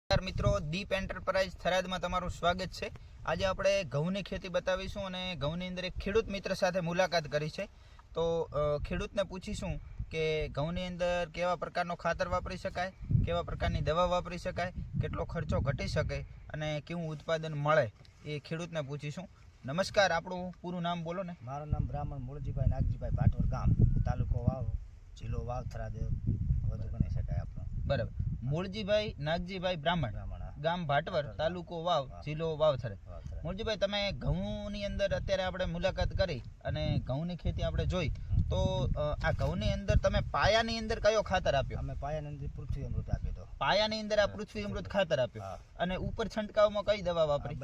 મિત્રો દીપ એન્ટરપ્રાઇઝ થરાદમાં તમારું સ્વાગત છે। આજે આપણે ઘઉંની ખેતી બતાવીશું અને ઘઉંની અંદર એક ખેડૂત મિત્ર સાથે મુલાકાત કરી છે। તો ખેડૂતને પૂછીશું કે ઘઉંની અંદર કેવા પ્રકારનો ખાતર વાપરી શકાય, કેવા પ્રકારની દવા વાપરી શકાય, કેટલો ખર્ચો ઘટી શકે અને કેવું ઉત્પાદન મળે એ ખેડૂતને પૂછીશું। નમસ્કાર, આપણું પૂરું નામ બોલો ને। મારું નામ બ્રાહ્મણ મૂળજીભાઈ નાગજીભાઈ ભાટવર, ગામ તાલુકો વાવ, જિલ્લો વાવ, થરાદ વધુ ગણી શકાય આપણો। બરાબર, મૂળજીભાઈ નાગજીભાઈ બ્રાહ્મણ, ગામ ભાટવર, તાલુકો વાવ, જિલ્લો વાવ, થરાદ। મૂળજીભાઈ, તમે ઘઉંની અંદર અત્યારે આપણે મુલાકાત કરી અને ઘઉંની ખેતી આપણે જોઈ, તો આ ઘઉંની અંદર તમે પાયાની અંદર કયો ખાતર આપ્યો? અમે પાયાની અંદર પૃથ્વી અમૃત આપ્યો તો। પાયાની અંદર આ પૃથ્વી અમૃત ખાતર આપ્યો અને ઉપર છંટકાવમાં કઈ દવા વાપરી?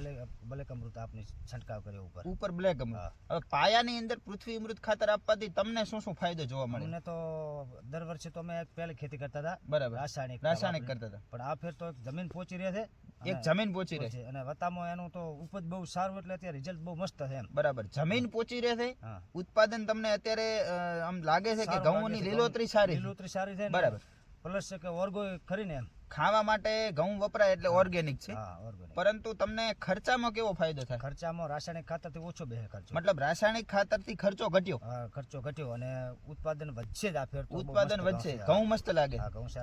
બ્લેક અમૃત આપને છંટકાવ કર્યો ઉપર બ્લેક અમૃત। હવે પાયાની અંદર પૃથ્વી અમૃત ખાતર આપવાથી તમને શું શું ફાયદો જોવા મળે? અમને તો દર વર્ષે તો અમે પહેલી ખેતી કરતા હતા, બરાબર, રાસાયણિક કરતા હતા, પણ આ ફેર તો જમીન પહોંચી રહે છે, એક જમીન પહોંચી રહે છે અને વતામાં એનું તો ઉપજ બહુ સારું, એટલે અત્યારે રિઝલ્ટ બહુ મસ્ત છે એમ। બરાબર, જમીન પહોંચી રહે છે, ઉત્પાદન તમને અત્યારે આમ લાગે છે કે ઘઉંની લીલોતરી સારી છે, બરાબર, પ્લસ કે ઓર્ગો ખરીને એમ ખાવા માટે ઘઉં વપરાય એટલે ઓર્ગેનિક છે, પરંતુ તમને ખર્ચામાં કેવો ફાયદો થાય? ખર્ચામાં રાસાયણિક ખાતરથી ઓછો બેસે ખર્ચો, મતલબ રાસાયણિક ખાતરથી ખર્ચો ઘટ્યો? ખર્ચો ઘટ્યો અને ઉત્પાદન વધશે જ, આ ફેર ઉત્પાદન વધશે, ઘઉં મસ્ત લાગે,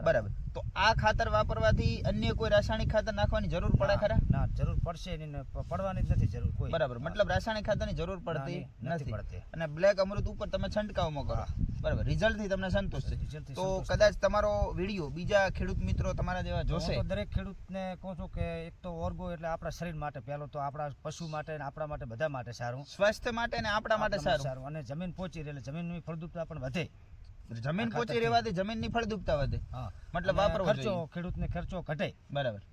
બરાબર। તો આ ખાતર વાપરવાથી અન્ય કોઈ રાસાયણિક ખાતર નાખવાની જરૂર પડે ખરા? ના, જરૂર પડશે નહીં, પડવાની જ નથી જરૂર કોઈ, બરાબર, મતલબ રાસાયણિક ખાતરની જરૂર પડતી નથી અને બ્લેક અમૃત ઉપર તમે છંટકાવમાં કરો, બરાબર, રિઝલ્ટ થી તમને સંતોષ છે। તો કદાચ તમારો વિડીયો બીજા ખેડૂત મિત્રો તમારા જેવા જોશે, દરેક ખેડૂતને કહું છું કે એક તો ઓર્ગો એટલે આપણા શરીર માટે, પહેલો તો આપણા પશુ માટે ને આપણા માટે બધા માટે સારું, સ્વાસ્થ્ય માટે ને આપણા માટે સારું, અને જમીન પહોંચી રહે એટલે જમીનની ફળદ્રુપતા પણ વધે, જમીન પહોંચી રહેવાથી જમીનની ફળદ્રુપતા વધે, મતલબ વાપરવો જોઈએ, ખેડૂતને ખર્ચો ઘટે, બરાબર।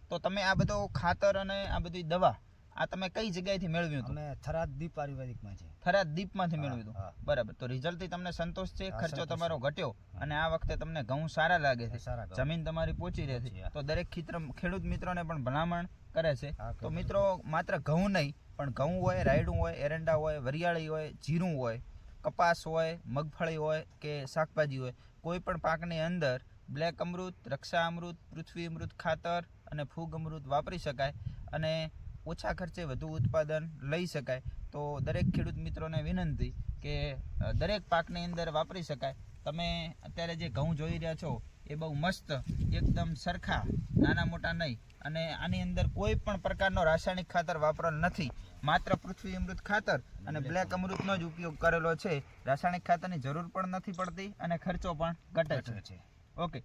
તો તમે આ બધો ખાતર અને આ બધી દવા આ તમે કઈ જગ્યાએથી મેળવ્યું હતું? અમે થરાદ દીપ આયુર્વેદિકમાં છે, થરાદ દીપમાંથી મેળવ્યું હતું, બરાબર। તો રિઝલ્ટથી તમને સંતોષ છે, ખર્ચો તમારો ઘટ્યો અને આ વખતે તમને ઘઉં સારા લાગે છે, જમીન તમારી પહોંચી રહે છે, તો દરેક ખેડૂત મિત્રોને પણ ભલામણ કરે છે। તો મિત્રો, માત્ર ઘઉં નહીં પણ ઘઉં હોય, રાયડું હોય, એરંડા હોય, વરિયાળી હોય, જીરું હોય, કપાસ હોય, મગફળી હોય કે શાકભાજી હોય, કોઈ પણ પાકની અંદર બ્લેક અમૃત, રક્ષા અમૃત, પૃથ્વી અમૃત ખાતર અને ફૂગ અમૃત વાપરી શકાય અને ઓછા ખર્ચે વધુ ઉત્પાદન લઈ શકાય। તો દરેક ખેડૂત મિત્રોને વિનંતી કે દરેક પાકની અંદર વાપરી શકાય। તમે અત્યારે જે ઘઉં જોઈ રહ્યા છો એ બહુ મસ્ત, એકદમ સરખા, નાના મોટા નહીં, અને આની અંદર કોઈ પણ પ્રકારનો રાસાયણિક ખાતર વાપરેલ નથી, માત્ર પૃથ્વી અમૃત ખાતર અને બ્લેક અમૃતનો જ ઉપયોગ કરેલો છે। રાસાયણિક ખાતરની જરૂર પણ નથી પડતી અને ખર્ચો પણ ઘટે છે। ઓકે।